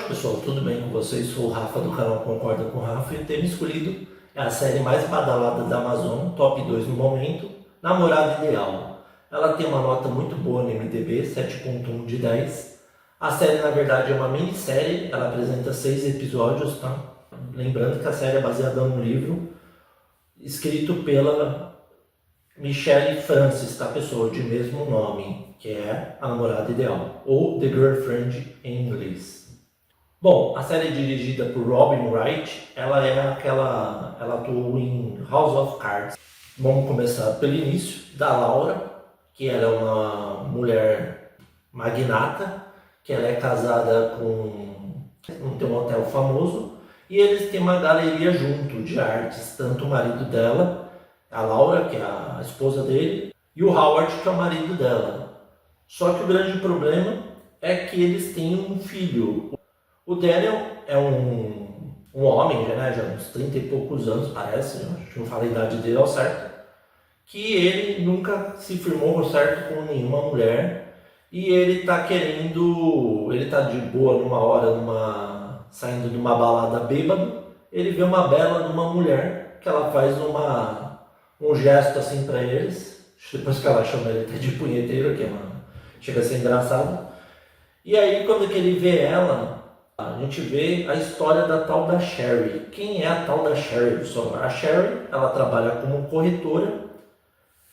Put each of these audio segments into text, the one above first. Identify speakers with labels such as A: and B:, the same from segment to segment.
A: pessoal, tudo bem com vocês? Sou o Rafa do canal Concorda com o Rafa e o tema escolhido é a série mais badalada da Amazon, top 2 no momento, Namorada Ideal. Ela tem uma nota muito boa no IMDb, 7.1 de 10. A série na verdade é uma minissérie, ela apresenta 6 episódios, tá? Lembrando que a série é baseada num livro escrito pela Michelle Francis, tá pessoal, de mesmo nome, que é A Namorada Ideal, ou The Girlfriend em inglês. Bom, a série é dirigida por Robin Wright, ela atuou em House of Cards. Vamos começar pelo início, da Laura, que ela é uma mulher magnata, que ela é casada com um hotel famoso, e eles têm uma galeria junto de artes, tanto o marido dela, a Laura, que é a esposa dele, e o Howard, que é o marido dela. Só que o grande problema é que eles têm um filho. O Daniel é um homem, já uns 30 e poucos anos, parece, acho que não falo a idade dele ao certo, que ele nunca se firmou certo com nenhuma mulher, e ele tá de boa numa hora, saindo de uma balada bêbado, ele vê uma bela numa mulher, que ela faz um gesto assim pra eles, depois que ela chama ele até de punheteiro, chega a ser engraçado. E aí quando que ele vê ela, a gente vê a história da tal da Sherry. Quem é a tal da Sherry, pessoal? A Sherry, ela trabalha como corretora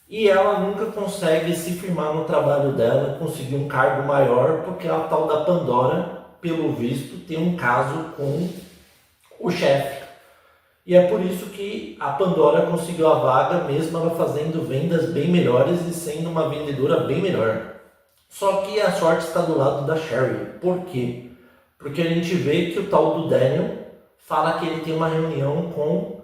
A: e ela nunca consegue se firmar no trabalho dela, conseguir um cargo maior, porque a tal da Pandora, pelo visto, tem um caso com o chefe. E é por isso que a Pandora conseguiu a vaga, mesmo ela fazendo vendas bem melhores e sendo uma vendedora bem melhor. Só que a sorte está do lado da Sherry. Por quê? Porque a gente vê que o tal do Daniel fala que ele tem uma reunião com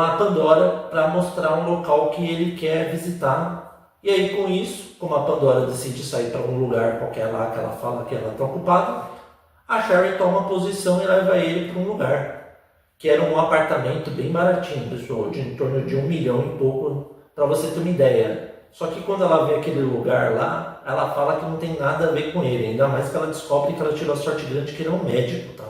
A: a Pandora para mostrar um local que ele quer visitar. E aí com isso, como a Pandora decide sair para um lugar qualquer lá que ela fala que ela está ocupada, a Sherry toma posição e leva ele para um lugar, que era um apartamento bem baratinho, pessoal, de em torno de 1 milhão e pouco, para você ter uma ideia. Só que quando ela vê aquele lugar lá, ela fala que não tem nada a ver com ele, ainda mais que ela descobre que ela tirou a sorte grande que ele é um médico, tá?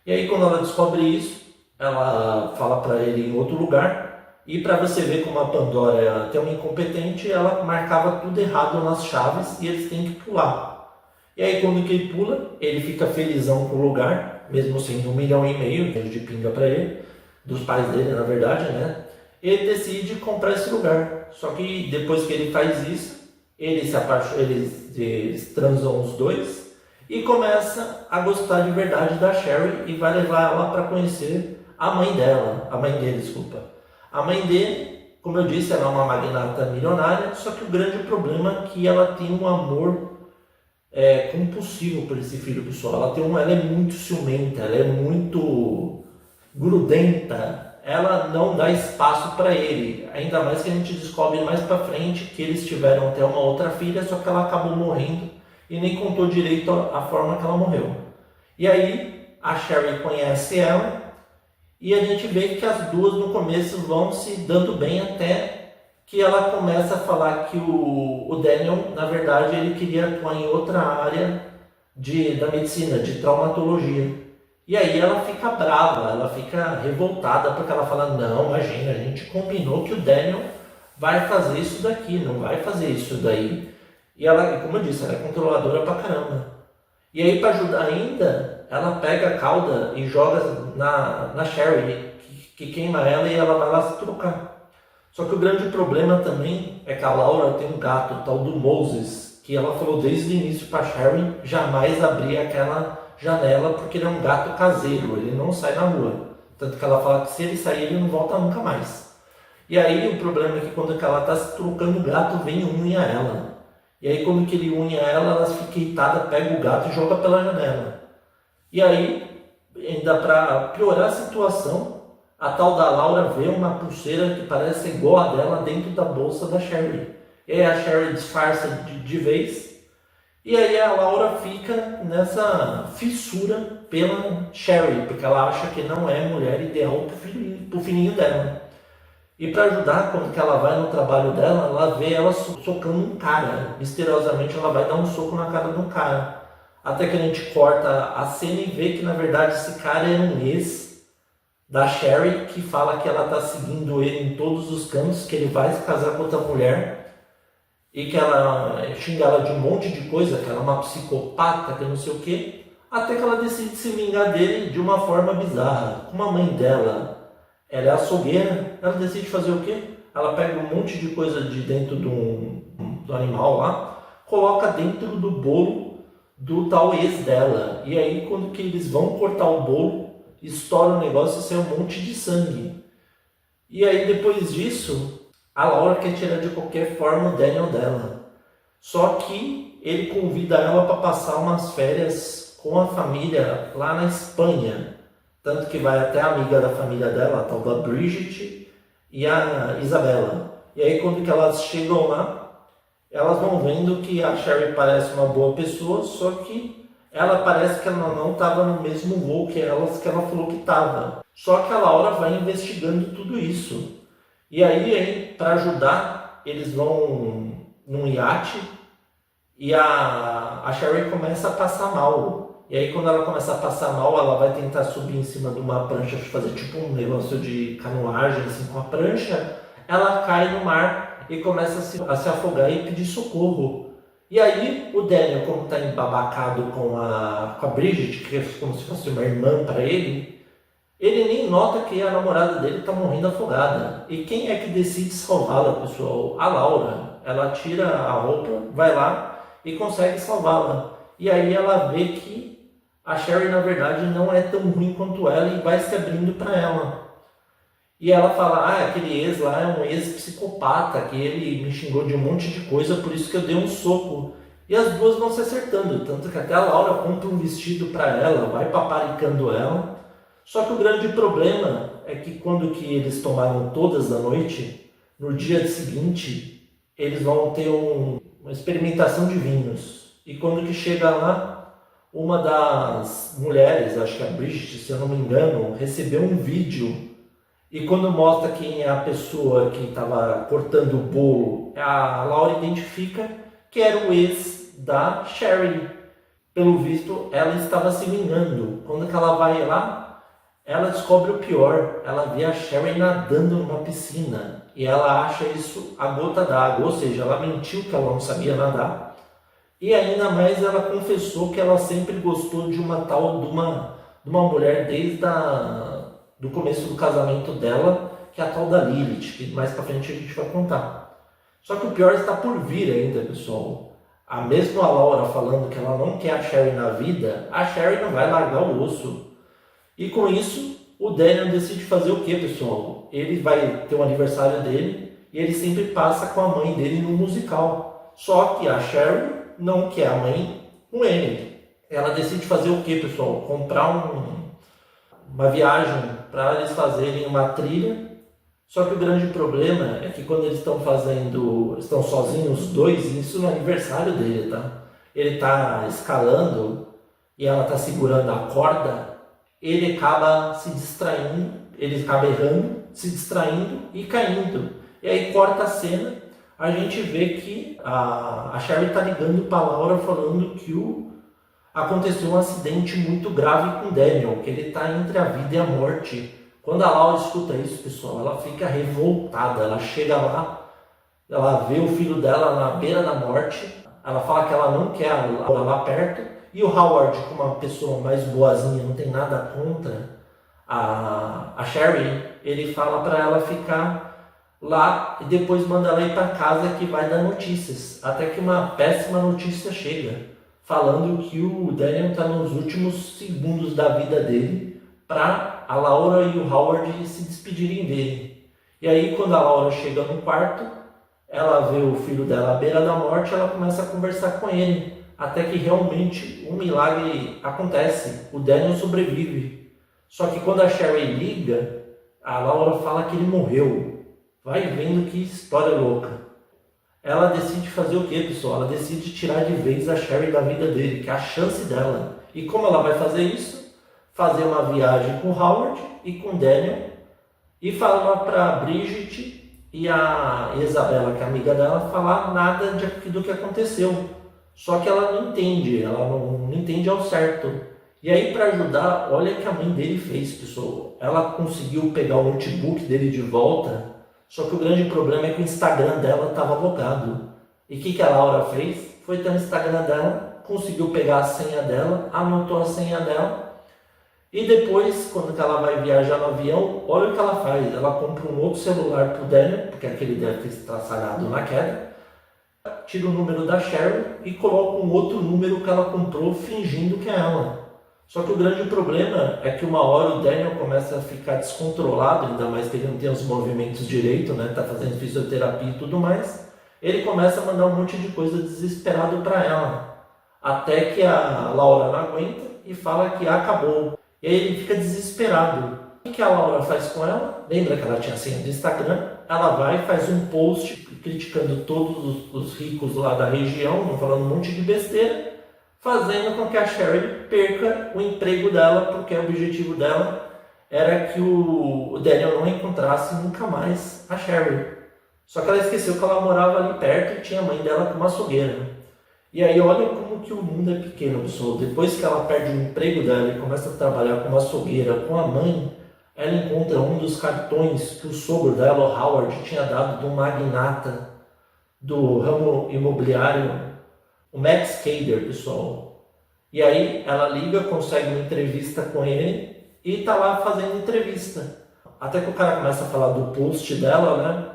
A: E aí quando ela descobre isso, ela fala para ele em outro lugar, e para você ver como a Pandora é até uma incompetente, ela marcava tudo errado nas chaves e eles têm que pular. E aí quando que ele pula, ele fica felizão com o lugar, mesmo sendo 1,5 milhão de pinga para ele, dos pais dele na verdade, né? Ele decide comprar esse lugar. Só que depois que ele faz isso, eles transam os dois e começa a gostar de verdade da Sherry e vai levar ela para conhecer a mãe dele, desculpa. A mãe dele, como eu disse, ela é uma magnata milionária, só que o grande problema é que ela tem um amor compulsivo por esse filho, pessoal. Ela é muito ciumenta, ela é muito grudenta. Ela não dá espaço para ele, ainda mais que a gente descobre mais para frente que eles tiveram até uma outra filha, só que ela acabou morrendo e nem contou direito a forma que ela morreu. E aí a Sherry conhece ela e a gente vê que as duas no começo vão se dando bem, até que ela começa a falar que o Daniel, na verdade, ele queria atuar em outra área da medicina, de traumatologia. E aí ela fica brava, ela fica revoltada, porque ela fala, não, imagina, a gente combinou que o Daniel vai fazer isso daqui, não vai fazer isso daí. E ela, como eu disse, ela é controladora pra caramba. E aí para ajudar ainda, ela pega a cauda e joga na Sherry, que queima ela e ela vai lá se trocar. Só que o grande problema também é que a Laura tem um gato, o tal do Moses, que ela falou desde o início pra Sherry jamais abrir aquela janela, porque ele é um gato caseiro, ele não sai na rua. Tanto que ela fala que se ele sair, ele não volta nunca mais. E aí o problema é que quando ela está se trocando o gato, vem e unha ela. E aí quando que ele unha ela fica irritada, pega o gato e joga pela janela. E aí, ainda para piorar a situação, a tal da Laura vê uma pulseira que parece igual a dela dentro da bolsa da Sherry. E aí a Sherry disfarça de vez. E aí a Laura fica nessa fissura pela Sherry, porque ela acha que não é mulher ideal pro filhinho dela. E para ajudar, quando que ela vai no trabalho dela, ela vê ela socando um cara. Misteriosamente ela vai dar um soco na cara de um cara. Até que a gente corta a cena e vê que na verdade esse cara é um ex da Sherry, que fala que ela tá seguindo ele em todos os cantos, que ele vai se casar com outra mulher e que ela xinga ela de um monte de coisa, que ela é uma psicopata, que não sei o que, até que ela decide se vingar dele de uma forma bizarra. Como a mãe dela, ela é açougueira, ela decide fazer o quê? Ela pega um monte de coisa de dentro do animal lá, coloca dentro do bolo do tal ex dela. E aí quando que eles vão cortar o bolo, estoura o negócio e sai um monte de sangue. E aí depois disso, a Laura quer tirar de qualquer forma o Daniel dela. Só que ele convida ela para passar umas férias com a família lá na Espanha. Tanto que vai até a amiga da família dela, a tal da Bridget e a Isabela. E aí quando que elas chegam lá, elas vão vendo que a Sherry parece uma boa pessoa, só que ela parece que ela não estava no mesmo voo que ela falou que estava. Só que a Laura vai investigando tudo isso. E aí, para ajudar, eles vão num iate e a Sherry começa a passar mal. E aí quando ela começa a passar mal, ela vai tentar subir em cima de uma prancha, fazer tipo um negócio de canoagem assim, com a prancha. Ela cai no mar e começa a se afogar e pedir socorro. E aí o Daniel, como está embabacado com a Bridget, que é como se fosse uma irmã para ele nem nota que a namorada dele está morrendo afogada. E quem é que decide salvá-la, pessoal? A Laura. Ela tira a roupa, vai lá e consegue salvá-la. E aí ela vê que a Sherry, na verdade, não é tão ruim quanto ela e vai se abrindo para ela. E ela fala, aquele ex lá é um ex-psicopata, que ele me xingou de um monte de coisa, por isso que eu dei um soco. E as duas vão se acertando, tanto que até a Laura compra um vestido para ela, vai paparicando ela. Só que o grande problema é que quando que eles tomaram todas da noite, no dia seguinte, eles vão ter uma experimentação de vinhos. E quando que chega lá, uma das mulheres, acho que a Bridget, se eu não me engano, recebeu um vídeo. E quando mostra quem é a pessoa que estava cortando o bolo, a Laura identifica que era o ex da Sherry. Pelo visto, ela estava se vingando. Quando que ela vai lá, ela descobre o pior. Ela vê a Sherry nadando numa piscina. E ela acha isso a gota d'água. Ou seja, ela mentiu que ela não sabia nadar. E ainda mais ela confessou que ela sempre gostou de uma tal de uma mulher desde do começo do casamento dela, que é a tal da Lilith, que mais pra frente a gente vai contar. Só que o pior está por vir ainda, pessoal. A mesma Laura falando que ela não quer a Sherry na vida, a Sherry não vai largar o osso. E com isso, o Daniel decide fazer o que, pessoal? Ele vai ter o aniversário dele e ele sempre passa com a mãe dele no musical. Só que a Sherry não quer a mãe com ele. Ela decide fazer o que, pessoal? Comprar uma viagem para eles fazerem uma trilha. Só que o grande problema é que quando eles estão sozinhos os dois, isso no aniversário dele, tá? Ele tá escalando e ela tá segurando a corda, ele acaba se distraindo, ele acaba errando, se distraindo e caindo. E aí corta a cena, a gente vê que a Sherry tá ligando para Laura falando que aconteceu um acidente muito grave com o Daniel, que ele está entre a vida e a morte. Quando a Laura escuta isso, pessoal, ela fica revoltada. Ela chega lá, ela vê o filho dela na beira da morte, ela fala que ela não quer a Laura lá perto, e o Howard, como uma pessoa mais boazinha, não tem nada contra a Sherry, ele fala para ela ficar lá e depois manda ela ir para casa que vai dar notícias. Até que uma péssima notícia chega, falando que o Daniel está nos últimos segundos da vida dele para a Laura e o Howard se despedirem dele. E aí quando a Laura chega no quarto, ela vê o filho dela à beira da morte, ela começa a conversar com ele, até que realmente um milagre acontece, o Daniel sobrevive. Só que quando a Sherry liga, a Laura fala que ele morreu. Vai vendo que história louca. Ela decide fazer o que, pessoal? Ela decide tirar de vez a Sherry da vida dele, que é a chance dela. E como ela vai fazer isso? Fazer uma viagem com o Howard e com o Daniel e falar para a Bridget e a Isabela, que é amiga dela, falar nada do que aconteceu. Só que ela não entende, ela não entende ao certo. E aí, para ajudar, olha o que a mãe dele fez, pessoal. Ela conseguiu pegar o notebook dele de volta, só que o grande problema é que o Instagram dela estava logado. E o que a Laura fez? Foi ter o Instagram dela, conseguiu pegar a senha dela, anotou a senha dela, e depois, quando ela vai viajar no avião, olha o que ela faz. Ela compra um outro celular para o Daniel, porque aquele deve ter estraçalhado na queda, tira o número da Sherry e coloca um outro número que ela comprou fingindo que é ela. Só que o grande problema é que uma hora o Daniel começa a ficar descontrolado, ainda mais que ele não tem os movimentos direito, né? Tá fazendo fisioterapia e tudo mais. Ele começa a mandar um monte de coisa desesperado para ela. Até que a Laura não aguenta e fala que acabou. E aí ele fica desesperado. O que a Laura faz com ela? Lembra que ela tinha senha do Instagram? Ela vai e faz um post criticando todos os ricos lá da região, falando um monte de besteira, fazendo com que a Sherry perca o emprego dela, porque o objetivo dela era que o Daniel não encontrasse nunca mais a Sherry. Só que ela esqueceu que ela morava ali perto e tinha a mãe dela como açougueira. E aí olha como que o mundo é pequeno, pessoal. Depois que ela perde o emprego dela e começa a trabalhar como açougueira com a mãe, ela encontra um dos cartões que o sogro dela, o Howard, tinha dado de um magnata do ramo imobiliário, o Max Cader, pessoal. E aí ela liga, consegue uma entrevista com ele e tá lá fazendo entrevista. Até que o cara começa a falar do post dela, né?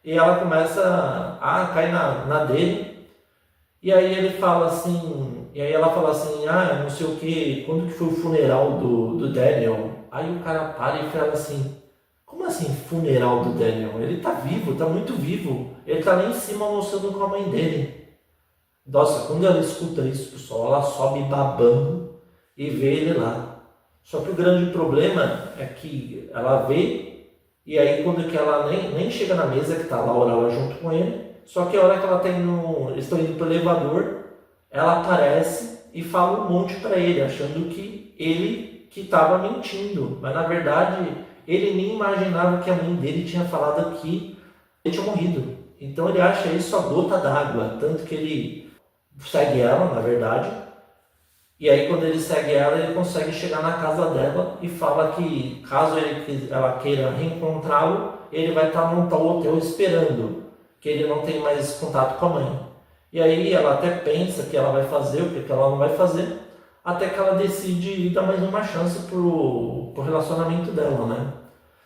A: E ela começa a cair na dele. E aí ele fala assim, e aí ela fala assim, não sei o que, quando que foi o funeral do Daniel? Aí o cara para e fala assim, como assim funeral do Daniel? Ele tá vivo, tá muito vivo. Ele tá lá em cima almoçando com a mãe dele. Nossa, quando ela escuta isso, pessoal, ela sobe babando e vê ele lá. Só que o grande problema é que ela vê, e aí quando que ela nem chega na mesa, que tá lá a Laura junto com ele, só que a hora que ela eles estão indo pro elevador, ela aparece e fala um monte para ele, achando que ele que estava mentindo. Mas na verdade, ele nem imaginava que a mãe dele tinha falado que ele tinha morrido. Então ele acha isso a gota d'água, tanto que ele segue ela, na verdade. E aí quando ele segue ela, ele consegue chegar na casa dela e fala que caso ela queira reencontrá-lo, ele vai estar num tal hotel esperando, que ele não tem mais contato com a mãe. E aí ela até pensa que ela vai fazer, o que ela não vai fazer, até que ela decide dar mais uma chance pro relacionamento dela, né?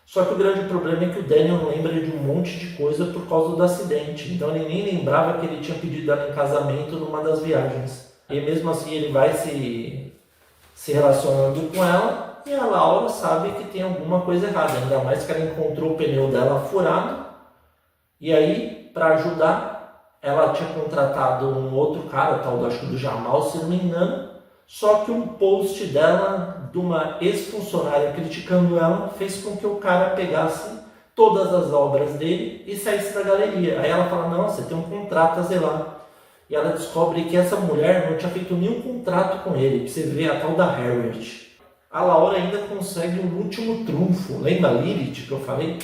A: Só que o grande problema é que o Daniel lembra de um monte de coisa por causa do acidente. Então ele nem lembrava que ele tinha pedido ela em casamento numa das viagens. E mesmo assim ele vai se relacionando com ela e a Laura sabe que tem alguma coisa errada. Ainda mais que ela encontrou o pneu dela furado. E aí, para ajudar, ela tinha contratado um outro cara, tal, acho que do Jamal, se não me engano. Só que um post dela, de uma ex-funcionária criticando ela, fez com que o cara pegasse todas as obras dele e saísse da galeria. Aí ela fala, não, você tem um contrato a zelar. E ela descobre que essa mulher não tinha feito nenhum contrato com ele, pra você ver a tal da Harriet. A Laura ainda consegue um último trunfo. Lembra a Lilith que eu falei?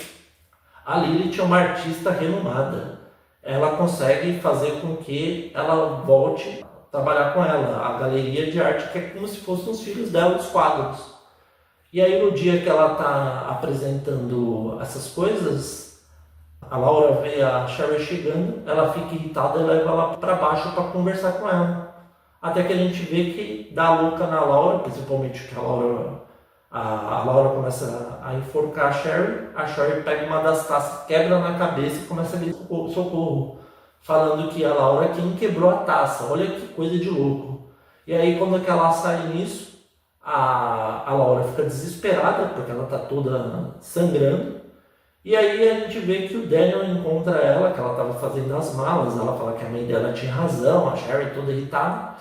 A: A Lilith é uma artista renomada. Ela consegue fazer com que ela volte a trabalhar com ela. A galeria de arte que é como se fossem os filhos dela, os quadros. E aí no dia que ela está apresentando essas coisas, a Laura vê a Sherry chegando, ela fica irritada e leva ela para baixo para conversar com ela. Até que a gente vê que dá louca na Laura, principalmente que a Laura começa a enforcar a Sherry pega uma das taças, quebra na cabeça e começa a gritar socorro, falando que a Laura é quem quebrou a taça. Olha que coisa de louco. E aí quando que ela sai nisso, a Laura fica desesperada, porque ela está toda sangrando. E aí a gente vê que o Daniel encontra ela, que ela estava fazendo as malas, ela fala que a mãe dela tinha razão, a Sherry toda irritada.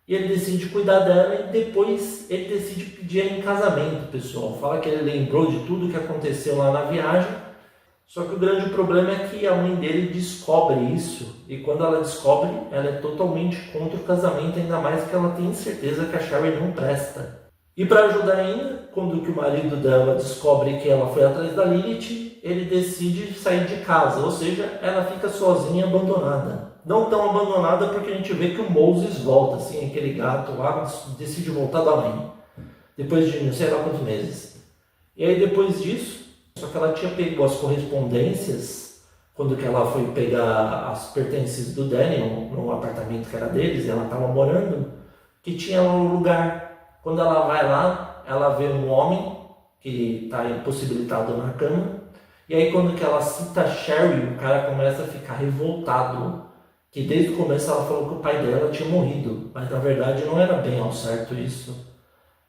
A: E ele decide cuidar dela e depois ele decide pedir ela em casamento, pessoal. Fala que ele lembrou de tudo que aconteceu lá na viagem. Só que o grande problema é que a mãe dele descobre isso. E quando ela descobre, ela é totalmente contra o casamento, ainda mais que ela tem certeza que a Sherry não presta. E para ajudar ainda, quando que o marido dela descobre que ela foi atrás da Lilith, ele decide sair de casa, ou seja, ela fica sozinha, abandonada. não tão abandonada, porque a gente vê que o Moses volta, assim, aquele gato lá, decide voltar da mãe, depois de não sei lá quantos meses. E aí depois disso, só que ela tinha pego as correspondências, quando que ela foi pegar as pertences do Daniel, no apartamento que era deles, e ela estava morando, que tinha lá um lugar. Quando ela vai lá, ela vê um homem que está impossibilitado na cama, e aí quando que ela cita Sherry, o cara começa a ficar revoltado, que desde o começo ela falou que o pai dela tinha morrido, mas na verdade não era bem ao certo isso.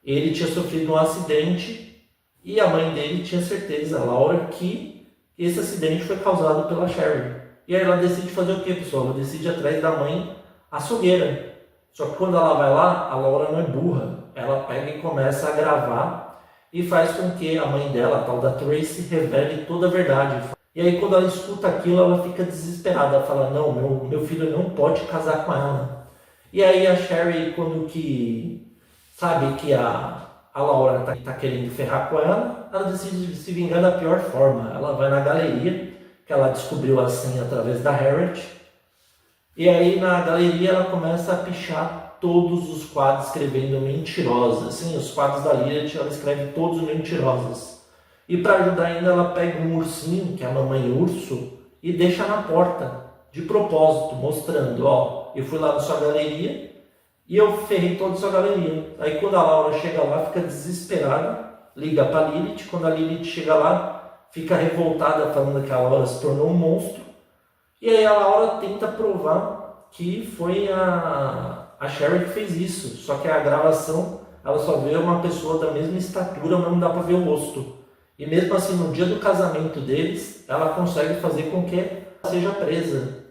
A: Ele tinha sofrido um acidente e a mãe dele tinha certeza, a Laura, que esse acidente foi causado pela Sherry. E aí ela decide fazer o que, pessoal? Ela decide ir atrás da mãe açougueira. Só que quando ela vai lá, a Laura não é burra. Ela pega e começa a gravar e faz com que a mãe dela, a tal da Tracy, revele toda a verdade. E aí quando ela escuta aquilo, ela fica desesperada. Ela fala, não, meu filho não pode casar com ela. E aí a Sherry, quando que sabe que a Laura tá querendo ferrar com ela, ela decide se vingar da pior forma. Ela vai na galeria, que ela descobriu assim através da Harriet, e aí na galeria ela começa a pichar todos os quadros escrevendo mentirosas. Assim, os quadros da Lilith ela escreve todos mentirosas. E para ajudar ainda ela pega um ursinho, que é a mamãe urso, e deixa na porta, de propósito, mostrando, ó, eu fui lá na sua galeria, e eu ferrei toda a sua galeria. Aí quando a Laura chega lá, fica desesperada, liga para a Lilith. Quando a Lilith chega lá, fica revoltada, falando que a Laura se tornou um monstro. E aí a Laura tenta provar que foi a Sherry que fez isso. Só que a gravação, ela só vê uma pessoa da mesma estatura, mas não dá para ver o rosto. E mesmo assim, no dia do casamento deles, ela consegue fazer com que ela seja presa.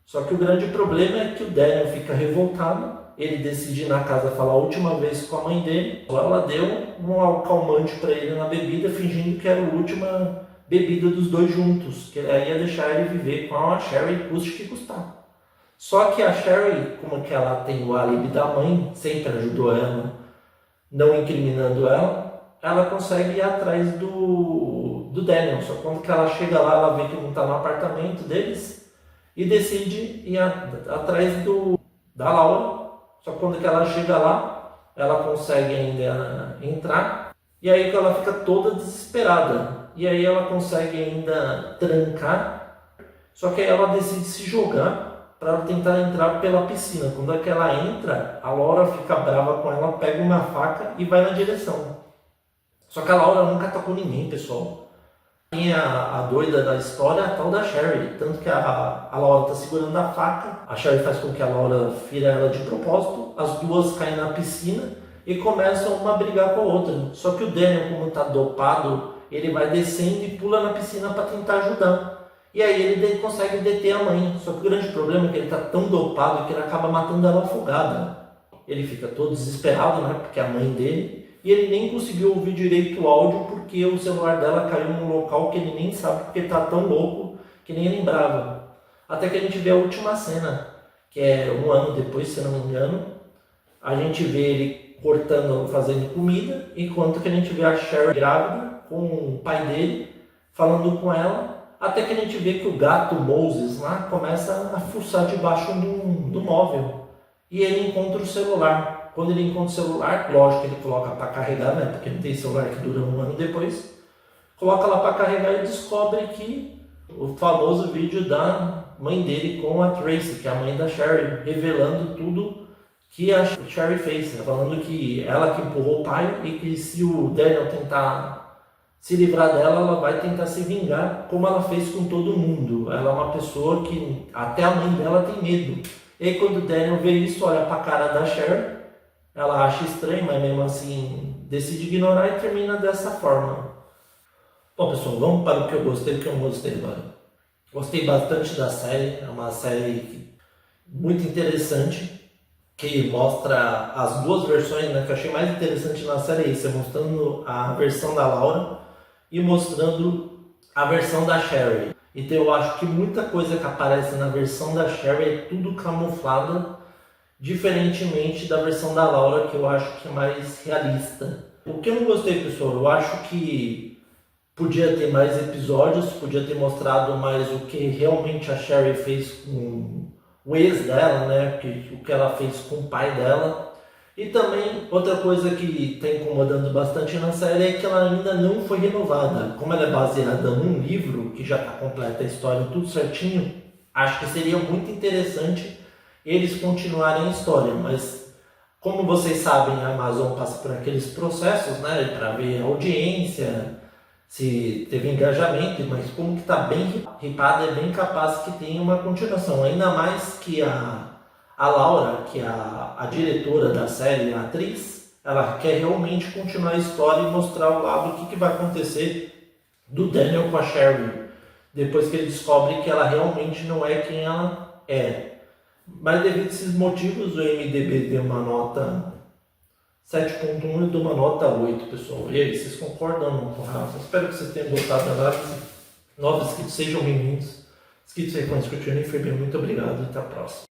A: Só que o grande problema é que o Daniel fica revoltado. Ele decide ir na casa falar a última vez com a mãe dele. Ela deu um calmante para ele na bebida, fingindo que era a última bebida dos dois juntos, que aí ia deixar ele viver com a Sherry, custe que custar. Só que a Sherry, como que ela tem o álibi da mãe, sempre ajudou ela, não incriminando ela consegue ir atrás do Daniel. Só quando que ela chega lá, ela vê que não está no apartamento deles e decide ir atrás da Laura. Só que quando que ela chega lá, ela consegue ainda entrar, e aí ela fica toda desesperada. E aí ela consegue ainda trancar, só que aí ela decide se jogar para tentar entrar pela piscina. Quando é que ela entra, a Laura fica brava com ela, pega uma faca e vai na direção. Só que a Laura nunca atacou ninguém, pessoal. E a doida da história é a tal da Sherry, tanto que a Laura está segurando a faca, a Sherry faz com que a Laura fira ela de propósito, as duas caem na piscina e começam uma a brigar com a outra. Só que o Daniel, como está dopado, ele vai descendo e pula na piscina para tentar ajudar. E aí ele consegue deter a mãe, só que o grande problema é que ele está tão dopado que ele acaba matando ela afogada. Ele fica todo desesperado, né, porque é a mãe dele. E ele nem conseguiu ouvir direito o áudio porque o celular dela caiu num local que ele nem sabe, porque ele tá tão louco que nem lembrava. Até que a gente vê a última cena, que é um ano depois, se não me engano. A gente vê ele cortando, fazendo comida, enquanto que a gente vê a Sherry grávida com o pai dele, falando com ela, até que a gente vê que o gato Moses lá começa a fuçar debaixo do móvel. E ele encontra o celular. Quando ele encontra o celular, lógico que ele coloca para carregar, né? Porque não tem celular que dura um ano depois. Coloca lá para carregar e descobre que o famoso vídeo da mãe dele com a Tracy, que é a mãe da Sherry, revelando tudo que a Sherry fez, né? Falando que ela que empurrou o pai e que se o Daniel tentar se livrar dela, ela vai tentar se vingar, como ela fez com todo mundo. Ela é uma pessoa que até a mãe dela tem medo. E aí, quando o Daniel vê isso, olha para a cara da Sherry, ela acha estranho, mas mesmo assim decide ignorar e termina dessa forma. Bom, pessoal, vamos para o que eu gostei e o que eu não gostei agora. Gostei bastante da série, é uma série muito interessante, que mostra as duas versões, né? Que eu achei mais interessante na série é isso, é mostrando a versão da Laura e mostrando a versão da Sherry. Então eu acho que muita coisa que aparece na versão da Sherry é tudo camuflada, diferentemente da versão da Laura, que eu acho que é mais realista. O que eu não gostei, pessoal, eu acho que podia ter mais episódios, podia ter mostrado mais o que realmente a Sherry fez com o o ex dela, né, o que ela fez com o pai dela. E também outra coisa que está incomodando bastante na série é que ela ainda não foi renovada. Como ela é baseada num livro que já está completa a história, tudo certinho, acho que seria muito interessante eles continuarem a história, mas como vocês sabem, a Amazon passa por aqueles processos, né, para ver a audiência, se teve engajamento, mas como que está bem ripada, é bem capaz que tenha uma continuação, ainda mais que a Laura, que é a diretora da série, a atriz, ela quer realmente continuar a história e mostrar o lado do que vai acontecer do Daniel com a Sherry, depois que ele descobre que ela realmente não é quem ela é. Mas devido a esses motivos, o IMDb deu uma nota 7.1 e deu uma nota 8, pessoal. E aí, vocês concordam com o Rafa? Espero que vocês tenham gostado da análise. Novos inscritos, sejam bem-vindos. Inscritos aí com a discutindo e foi bem. Muito obrigado e até a próxima.